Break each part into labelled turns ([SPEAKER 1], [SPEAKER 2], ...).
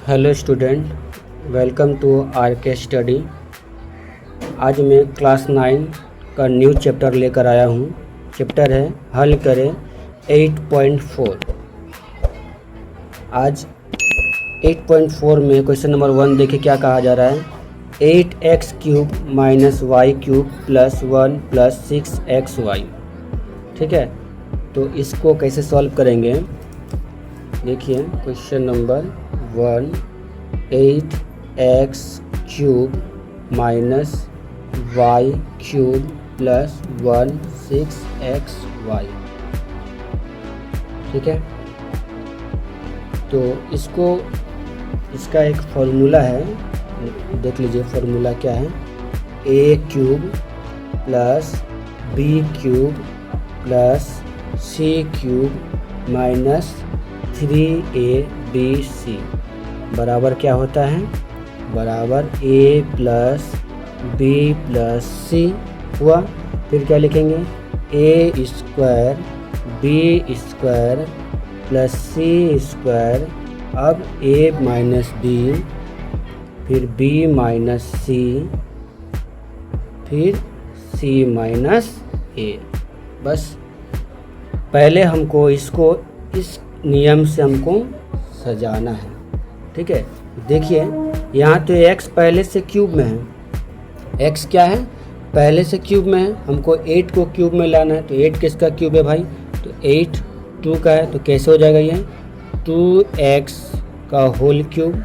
[SPEAKER 1] Hello student, welcome to R K study. आज मैं class 9 का न्यू चैप्टर लेकर आया हूँ। चैप्टर है हल करें 8.4। आज 8.4 में क्वेश्चन नंबर 1 देखिए क्या कहा जा रहा है। 8x³ minus y³ plus 1 plus 6xy। ठीक है, तो इसको कैसे सॉल्व करेंगे देखिए। Question number 1, 8x³ minus y³ plus 1 6xy। ठीक है, तो इसका एक फॉर्मूला है, देख लीजिए फॉर्मूला क्या है। a³ plus b³ plus c³ minus 3abc बराबर क्या होता है, बराबर a plus b plus c हुआ। फिर क्या लिखेंगे, a² b² प्लस c²। अब a माइनस b, फिर b माइनस c, फिर c माइनस a। बस पहले हमको इसको इस नियम से हमको सजाना है। ठीक है, देखिए यहाँ तो x पहले से क्यूब में है। x क्या है, पहले से क्यूब में है। हमको 8 को क्यूब में लाना है, तो 8 किसका क्यूब है भाई, तो 8 2 का है। तो कैसे हो जाएगा ये 2x का होल क्यूब।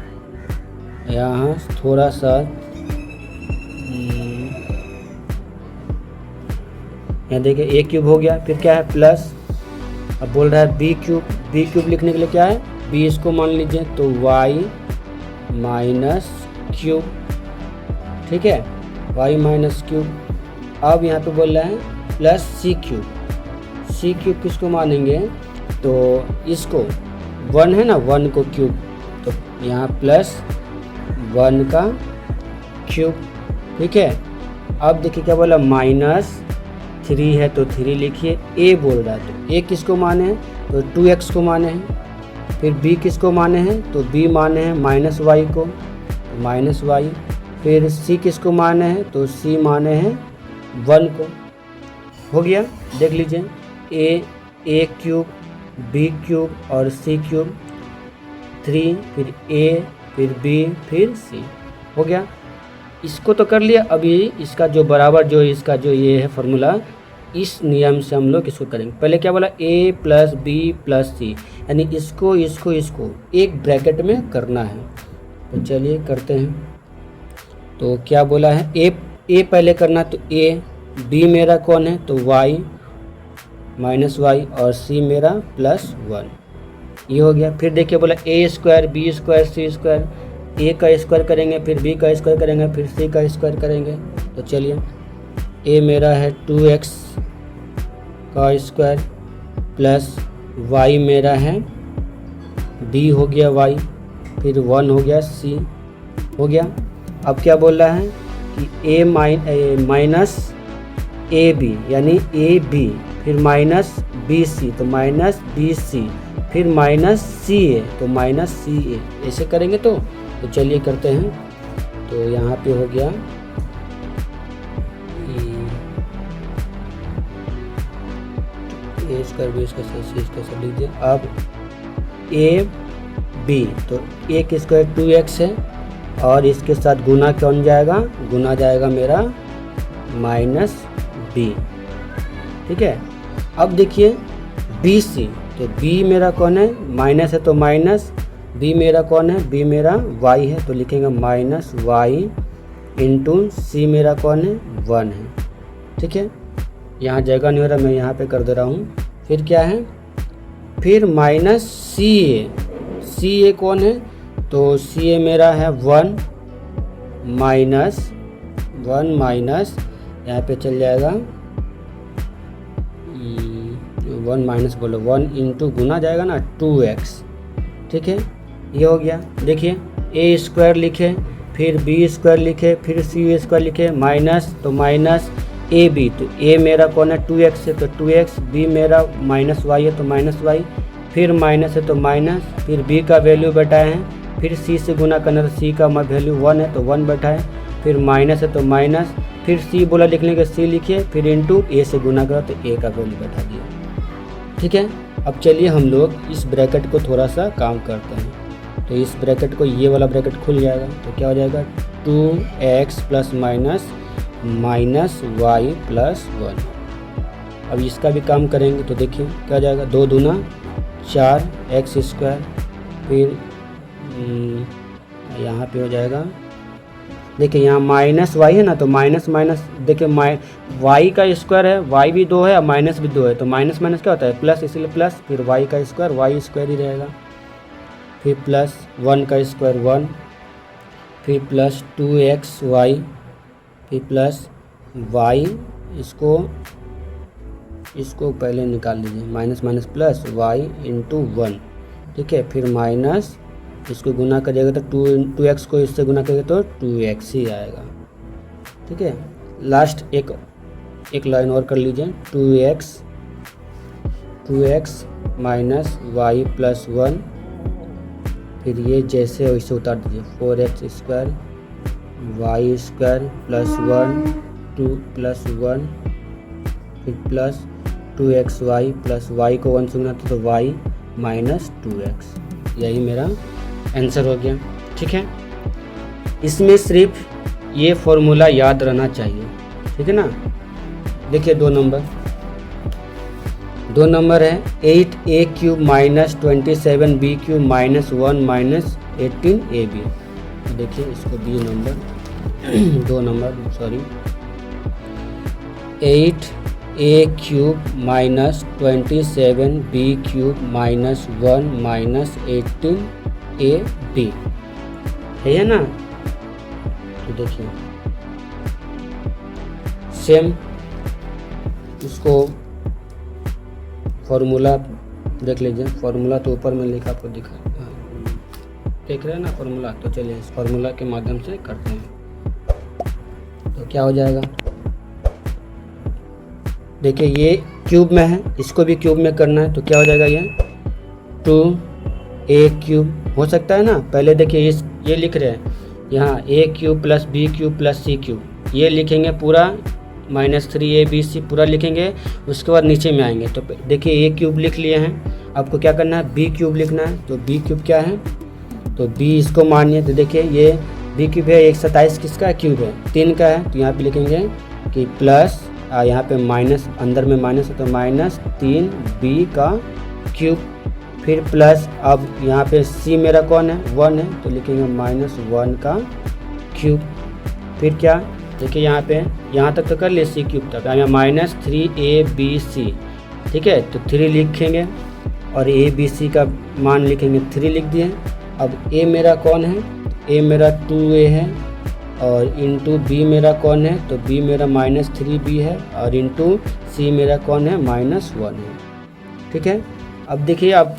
[SPEAKER 1] यहाँ थोड़ा सा यहाँ देखिए a³ हो गया। फिर क्या है प्लस, अब बोल रहा है b³ लिखने के लिए क्या है, b इसको मान लीजिए, तो y माइनस क्यूब। ठीक है, y माइनस क्यूब। अब यहाँ पे बोल रहा है प्लस c³ किसको मानेंगे, तो इसको 1 है ना, 1 को क्यूब, तो यहाँ प्लस 1 का क्यूब। ठीक है, अब देखिए क्या बोला, माइनस 3 है तो 3 लिखिए। a बोल रहा है तो a किसको माने हैं, तो 2x को माने हैं। फिर b किसको माने हैं, तो b माने हैं माइनस y को, तो माइनस y। फिर c किसको माने हैं, तो c माने हैं 1 को। हो गया, देख लीजिए a³ b³ और c³ 3, फिर a, फिर b, फिर c। हो गया, इसको तो कर लिया। अभी इसका जो बराबर जो इसका जो ये है फॉर्मूला, इस नियम से हम लोग इसको करेंगे। पहले क्या बोला, a plus b plus c, यानी इसको एक ब्रैकेट में करना है। तो चलिए करते हैं। तो क्या बोला है, a पहले करना, तो a, b मेरा कौन है, तो y माइनस y, और c मेरा प्लस 1। ये हो गया। फिर देखिए बोला a² b² c²। a का स्क्वायर करेंगे, फिर b का स्क्वायर करेंगे, फिर c का स्क्वायर करेंगे। तो चलिए a मेरा है 2x का स्क्वायर प्लस y मेरा है b हो गया y, फिर 1 हो गया c हो गया। अब क्या बोल रहा है कि a माइनस ab, यानी ab, फिर माइनस bc, तो माइनस bc, फिर माइनस ca, तो माइनस ca। ऐसे करेंगे तो चलिए करते हैं। तो यहाँ पे हो गया a² b² लीजिए। अब a b, तो a² 2x है, और इसके साथ गुना कौन जाएगा, गुना जाएगा मेरा माइनस b। ठीक है, अब देखिए bc, तो b मेरा कौन है, माइनस है तो माइनस, b मेरा कौन है, b मेरा y है, तो लिखेंगे माइनस y इंटू c मेरा कौन है, 1 है। ठीक है, यहाँ जगह नहीं हो रहा, मैं यहाँ पे कर दे रहा हूँ। फिर क्या है, फिर माइनस ca कौन है, तो ca मेरा है 1 माइनस यहाँ पे चल जाएगा 1 माइनस बोलो 1 इंटू गुना जाएगा ना 2x। ठीक है, ये हो गया। देखिए a² लिखे, फिर b² लिखे, फिर c² लिखे, माइनस तो माइनस ab, तो a मेरा कौन है 2x है, तो 2x, b मेरा माइनस y है तो माइनस y, फिर माइनस है तो माइनस, फिर b का वैल्यू बताए हैं, फिर सी से गुना करना, तो सी का वैल्यू 1 है तो 1 बैठा है, फिर माइनस है तो माइनस, फिर सी बोला लिखने के सी लिखिए, फिर इंटू ए से गुना करो तो ए का वैल्यू बैठा दिया। ठीक है, अब चलिए हम लोग इस ब्रैकेट को थोड़ा सा काम करते हैं। तो इस ब्रैकेट को, ये वाला ब्रैकेट खुल जाएगा तो क्या हो जाएगा 2x plus minus minus y plus 1। अब इसका भी काम करेंगे तो देखिए क्या हो जाएगा, 2 दूना 4 एक्स स्क्वायर, फिर यहाँ पे हो जाएगा, देखिए यहाँ माइनस वाई है ना, तो माइनस माइनस देखिए वाई का स्क्वायर है, वाई भी 2 है और माइनस भी 2 है, तो माइनस माइनस क्या होता है प्लस, इसलिए प्लस, फिर वाई का स्क्वायर, वाई स्क्वायर ही रहेगा, फिर प्लस 1 का स्क्वायर 1, फिर प्लस 2x वाई, फिर प्लस वाई, इसको पहले निकाल लीजिए, minus minus plus y into 1। ठीक है, फिर माइनस इसको गुना करिएगा तो 2x को इससे गुना करिएगा तो 2x ही आएगा। ठीक है, लास्ट एक लाइन और कर लीजिए, 2x माइनस वाई प्लस 1, फिर ये जैसे वैसे उतार दीजिए, 4x square y square plus 1 2 plus 1, फिर plus 2x Y plus Y को 1 से गुना तो y माइनस 2x। यही मेरा आंसर हो गया। ठीक है, इसमें सिर्फ ये फॉर्मूला याद रहना चाहिए। ठीक है ना, देखिए 2 नंबर है 8a cube minus 27b cube minus 1 minus 18ab। देखिए इसको दिए number 2 number sorry 8a cube minus 27b cube minus 1 minus 18ab है ना। तो देखिए सेम इसको फॉर्मूला देख लीजिए, फॉर्मूला तो ऊपर में लिखा आपको दिखा देख रहे हैं ना फॉर्मूला, तो चलिए इस फॉर्मूला के माध्यम से करते हैं। तो क्या हो जाएगा, देखिए ये क्यूब में है, इसको भी क्यूब में करना है, तो क्या हो जाएगा ये 2a क्यूब हो सकता है ना। पहले देखिए ये लिख रहे हैं यहाँ a cube plus b cube plus c cube, ये लिखेंगे पूरा माइनस 3abc पूरा लिखेंगे, उसके बाद नीचे में आएंगे। तो देखिए a क्यूब लिख लिए हैं, आपको क्या करना है b क्यूब लिखना है। तो b क्यूब क्या है, तो b इसको मानिए, तो देखिए ये b क्यूब है, 127 किसका क्यूब है 3 का है, तो यहाँ पे लिखेंगे कि प्लस यहाँ पे माइनस, अंदर में माइनस है तो माइनस 3b का क्यूब, फिर प्लस अब यहाँ पे c मेरा कौन है 1 है, तो लिखेंगे माइनस 1 का क्यूब। फिर क्या देखिए यहाँ तक तो कर लिए c क्यूब तक, यहाँ माइनस 3abc। ठीक है, तो 3 लिखेंगे और abc का मान लिखेंगे 3 लिख दिए। अब a मेरा कौन है, a मेरा 2a है और इंटू b मेरा कौन है, तो b मेरा माइनस 3b है और इंटू c मेरा कौन है माइनस 1 है। ठीक है, अब देखिए अब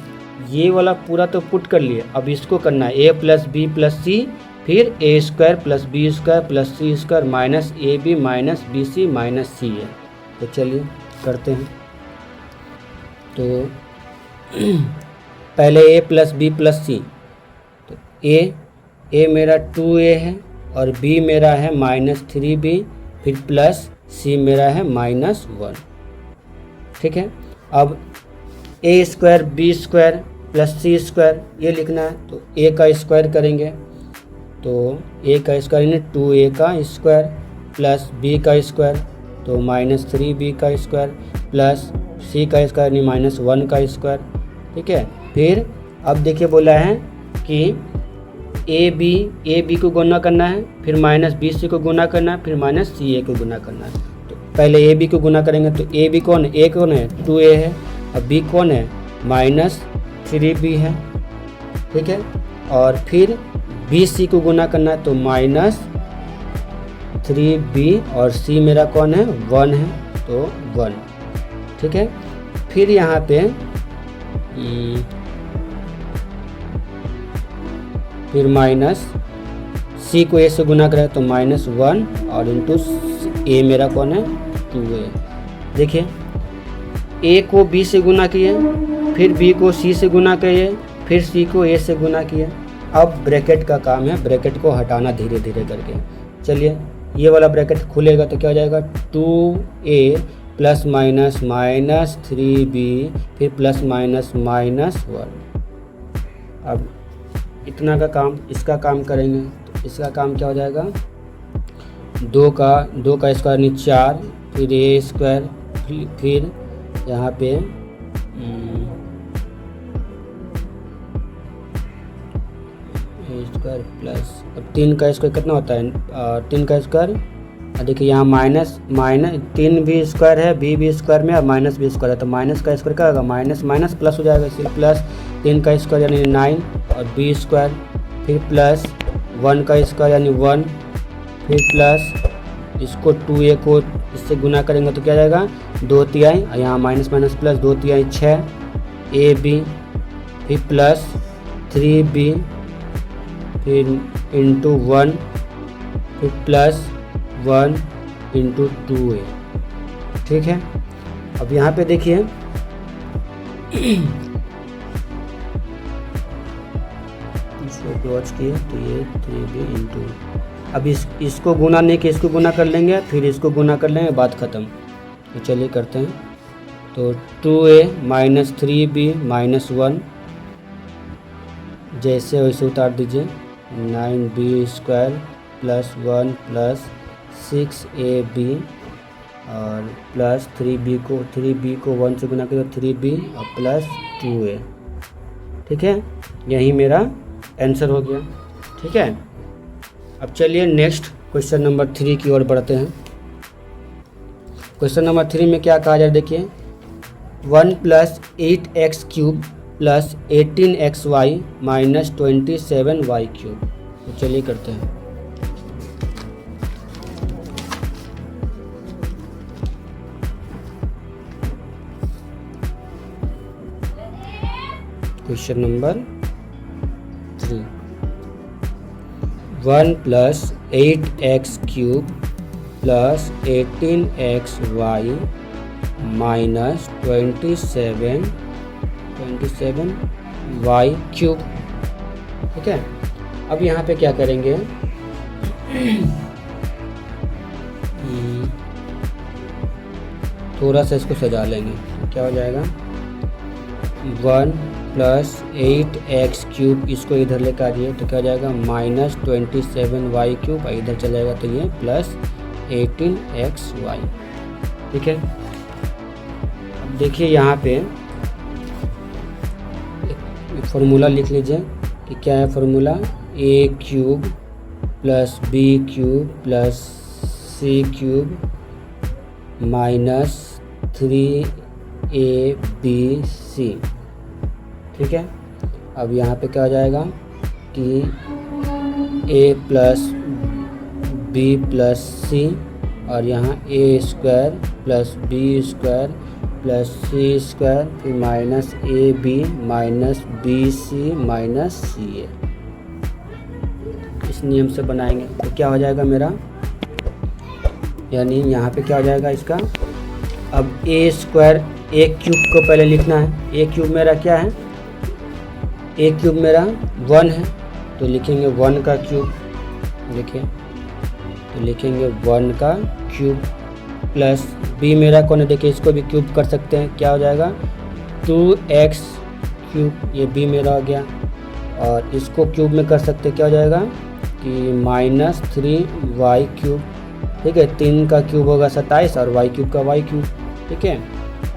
[SPEAKER 1] ये वाला पूरा तो पुट कर लिए, अब इसको करना है a plus B plus C, फिर a square plus B square plus C square minus A B minus B C minus C है। तो चलिए करते हैं। तो पहले a प्लस बी प्लस सी, तो a मेरा 2a है और b मेरा है माइनस 3b, फिर प्लस c मेरा है माइनस 1। ठीक है, अब a square b square plus C square ये लिखना है, तो a का स्क्वायर करेंगे, तो a का स्क्वायर यानी 2a का स्क्वायर प्लस b का स्क्वायर तो माइनस 3b का स्क्वायर प्लस c का स्क्वायर यानी माइनस 1 का स्क्वायर। ठीक है, फिर अब देखिए बोला है कि ए बी को गुना करना है, फिर माइनस बी सी को गुना करना है, फिर माइनस सी ए को गुना करना है। तो पहले ए बी को गुना करेंगे, तो ए बी कौन है, ए कौन है 2a है, अब बी कौन है माइनस 3b है। ठीक है, और फिर बी सी को गुना करना है, तो माइनस 3b और c मेरा कौन है 1 है, तो 1। ठीक है, फिर यहाँ पे फिर माइनस c को a से गुना करें तो माइनस 1 और इंटू a मेरा कौन है 2a। देखिए a को b से गुना किए, फिर b को c से गुना किए, फिर c को a से गुना किए, अब ब्रैकेट का काम है ब्रैकेट को हटाना धीरे धीरे करके। चलिए ये वाला ब्रैकेट खुलेगा तो क्या हो जाएगा 2a plus minus minus 3b फिर प्लस माइनस माइनस 1। अब इतना का काम इसका काम करेंगे तो इसका काम क्या हो जाएगा 2 का स्क्वायर यानी 4 फिर a स्क्वायर फिर यहाँ पे स्क्वायर प्लस अब 3 का स्क्वायर कितना होता है 3 का स्क्वायर देखिए यहाँ माइनस 3 भी स्क्वायर है बी स्क्वायर में और माइनस बी स्क्वायर है तो माइनस का स्क्वायर क्या होगा माइनस माइनस प्लस हो जाएगा इसलिए प्लस 3 का स्क्वायर यानी 9 और बी स्क्वायर फिर प्लस 1 का स्क्वायर यानी 1 फिर प्लस इसको 2a को इससे गुना करेंगे तो क्या जाएगा 2 तिहाई और यहाँ माइनस माइनस प्लस 2 तिहाई 6 ab फिर प्लस 3b फिर इंटू 1 फिर प्लस 1 इंटू 2a। ठीक है अब यहाँ पे देखिए वॉच किए तो ये 3b इंटू अब इसको गुना नहीं कि इसको गुना कर लेंगे फिर इसको गुना कर लेंगे बात ख़त्म। तो चलिए करते हैं तो 2a माइनस 3b माइनस 1 जैसे वैसे उतार दीजिए 9b square plus 1 plus 6ab और प्लस 3b को 1 से गुना करें 3b और प्लस 2a। ठीक है यही मेरा आंसर हो गया। ठीक है अब चलिए नेक्स्ट क्वेश्चन नंबर 3 की ओर बढ़ते हैं। क्वेश्चन नंबर 3 में क्या कहा जाए देखिए 1 plus 8x cube plus 18xy minus 27y cube. तो चलिए करते हैं question number 3 1 plus 8x cube plus 18xy minus 27y cube. ठीक है अब यहाँ पे क्या करेंगे थोड़ा सा इसको सजा लेंगे क्या हो जाएगा 1 प्लस 8x क्यूब इसको इधर लेकर आइए तो क्या हो जाएगा माइनस 27y क्यूब इधर चला जाएगा तो ये प्लस 18xy। ठीक है अब देखिए यहाँ पे फॉर्मूला लिख लीजिए कि क्या है formula a cube plus b cube plus c cube minus 3abc। ठीक है अब यहाँ पे क्या हो जाएगा कि a plus b plus c और यहाँ a square plus b square plus c square फिर minus ab minus bc minus ca इस नियम से बनाएंगे तो क्या हो जाएगा मेरा यानी यहाँ पे क्या हो जाएगा इसका अब a स्क्वायर a क्यूब को पहले लिखना है a क्यूब मेरा क्या है a क्यूब मेरा 1 है तो लिखेंगे 1 का क्यूब लिखें तो लिखेंगे 1 का क्यूब प्लस b मेरा कौन है देखिए इसको भी क्यूब कर सकते हैं क्या हो जाएगा 2x क्यूब ये b मेरा हो गया और इसको क्यूब में कर सकते हैं क्या हो जाएगा कि माइनस 3y क्यूब। ठीक है 3 का क्यूब होगा 27 और y क्यूब का y क्यूब। ठीक है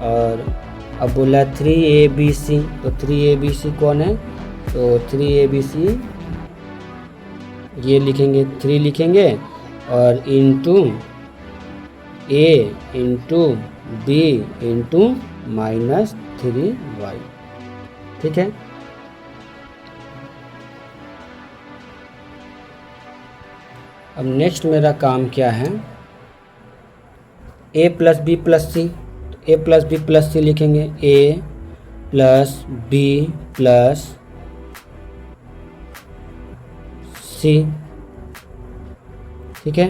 [SPEAKER 1] और अब बोला है 3abc तो 3abc कौन है तो 3abc ये लिखेंगे 3 लिखेंगे और into a into b into minus 3y। ठीक है अब नेक्स्ट मेरा काम क्या है a प्लस बी प्लस सी तो a plus B plus c लिखेंगे a plus B plus c. ठीक है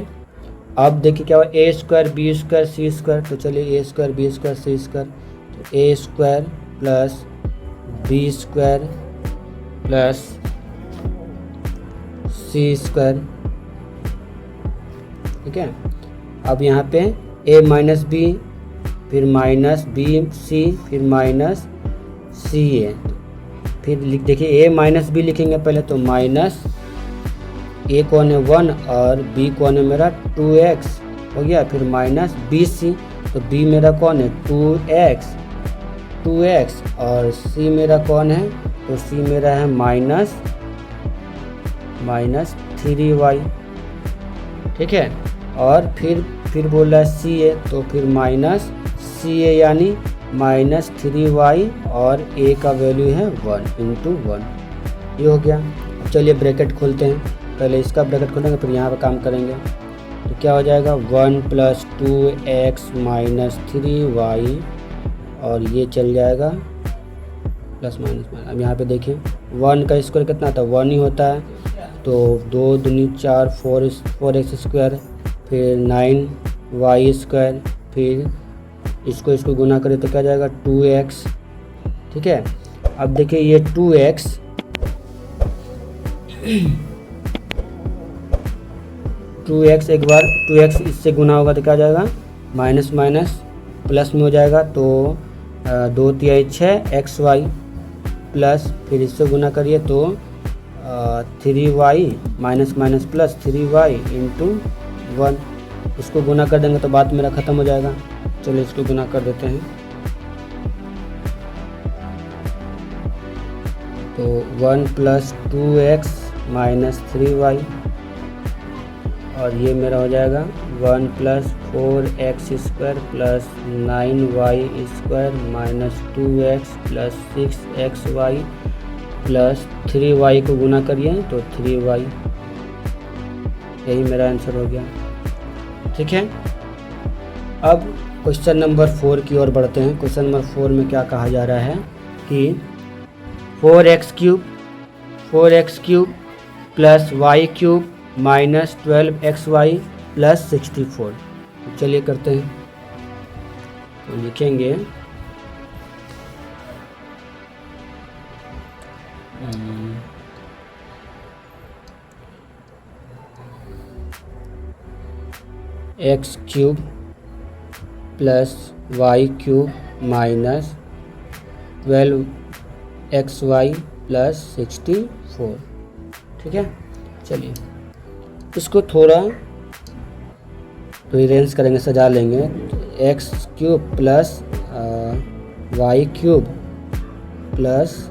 [SPEAKER 1] अब देखिए क्या हुआ a square b square c square तो चलिए a square b square c square तो a square plus B square plus C square, ठीक है। अब यहाँ पे ए माइनस बी, फिर माइनस बी सी, फिर माइनस सी ए, फिर लिख देखिए ए माइनस बी लिखेंगे पहले, तो माइनस ए कौन है 1 और बी कौन है मेरा 2x हो गया, फिर माइनस बी सी, तो बी मेरा कौन है 2x और सी मेरा कौन है, तो सी मेरा है माइनस 3y, ठीक है। और फिर बोल रहा है सी ए, तो फिर माइनस सी ए यानी माइनस 3y और a का वैल्यू है 1 × 1, ये हो गया। अब चलिए ब्रैकेट खोलते हैं, पहले इसका ब्रैकेट खोलेंगे फिर यहाँ पे काम करेंगे। तो क्या हो जाएगा 1 + 2x - 3y, और ये चल जाएगा प्लस माइनस। अब यहाँ पे देखिए 1 का स्क्वायर कितना था 1 ही होता है, तो 2 दूनी 4 4x स्क्वायर, फिर 9y स्क्वायर, फिर इसको गुना करें तो क्या जाएगा 2x, ठीक है। अब देखिए ये 2x एक बार 2x इससे गुना होगा तो क्या जाएगा माइनस माइनस प्लस में हो जाएगा, तो 2 × 6 xy प्लस, फिर इससे गुना करिए तो 3y minus minus plus 3y × 1, इसको गुना कर देंगे तो बात मेरा ख़त्म हो जाएगा। चलिए इसको गुना कर देते हैं, तो 1 + 2x - 3y, और ये मेरा हो जाएगा 1 + 4x² + 9y² - 2x + 6xy + 3y को गुना करिए तो 3y, यही मेरा आंसर हो गया, ठीक है। अब क्वेश्चन नंबर 4 की ओर बढ़ते हैं। क्वेश्चन नंबर 4 में क्या कहा जा रहा है कि 4x³ + y³ - 12xy + 64। चलिए करते हैं, तो लिखेंगे x³ + y³ - 12xy + 64, ठीक है। चलिए इसको थोड़ा रीअरेंज करेंगे, सजा लेंगे। x³ + y³ प्लस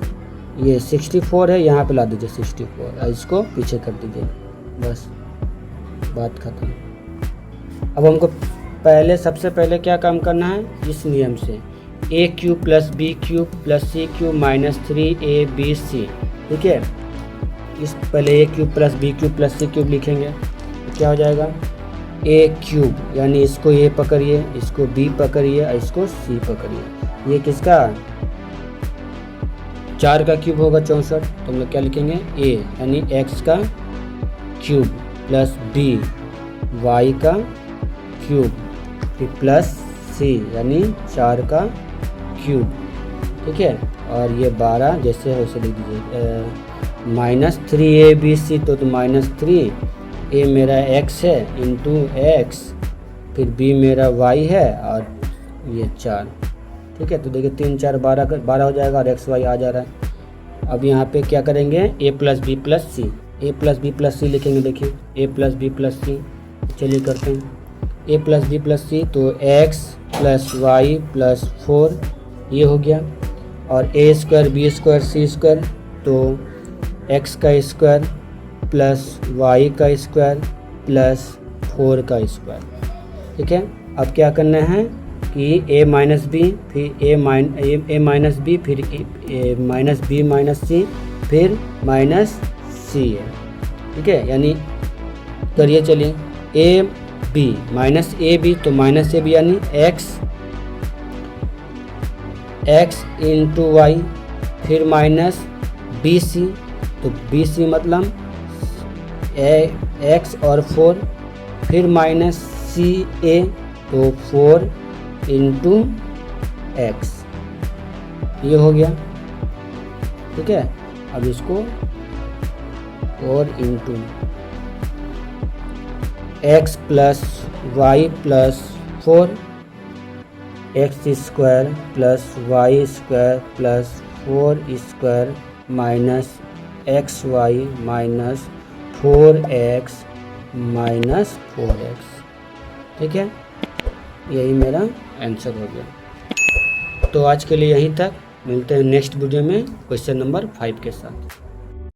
[SPEAKER 1] ये 64 है, यहाँ पे ला दीजिए 64, इसको पीछे कर दीजिए, बस बात खत्म। अब हमको सबसे पहले क्या काम करना है, इस नियम से a³ + b³ + c³ - 3abc, ठीक है। इस पहले a³ + b³ + c³ लिखेंगे तो क्या हो जाएगा a³ यानी इसको a पकड़िए, इसको b पकड़िए और इसको c पकड़िए। ये किसका 4 का क्यूब होगा 64, तो हम लोग क्या लिखेंगे a यानी x का क्यूब प्लस b y का क्यूब, फिर प्लस c यानी 4 का क्यूब, ठीक है। और ये 12 जैसे है वैसे लिख दीजिए। -3abc तो -3, a मेरा x है × x, फिर b मेरा y है और ये 4, ठीक है। तो देखिए 3 4 12 हो जाएगा और xy आ जा रहा है। अब यहाँ पे क्या करेंगे a + b + c, a + b + c लिखेंगे। देखिए a + b + c, चलिए करते हैं a + b + c, तो x + y + 4 ये हो गया, और a² b² c², तो x का स्क्वायर प्लस y का स्क्वायर प्लस 4 का स्क्वायर, ठीक है। अब क्या करना है कि a - b, फिर a - b, फिर -b - c, फिर -c है, ठीक है। यानी करिए, चलिए ab तो -ab यानी x × y, फिर -bc, तो bc मतलब x और 4, फिर -ca, तो 4 × x, ये हो गया, ठीक है। अब इसको 4 × x plus y plus 4 x square plus y square plus 4 square minus x y minus 4x minus 4x। ठीक है, यही मेरा आंसर हो गया। तो आज के लिए यहीं तक, मिलते हैं नेक्स्ट वीडियो में क्वेश्चन नंबर 5 के साथ।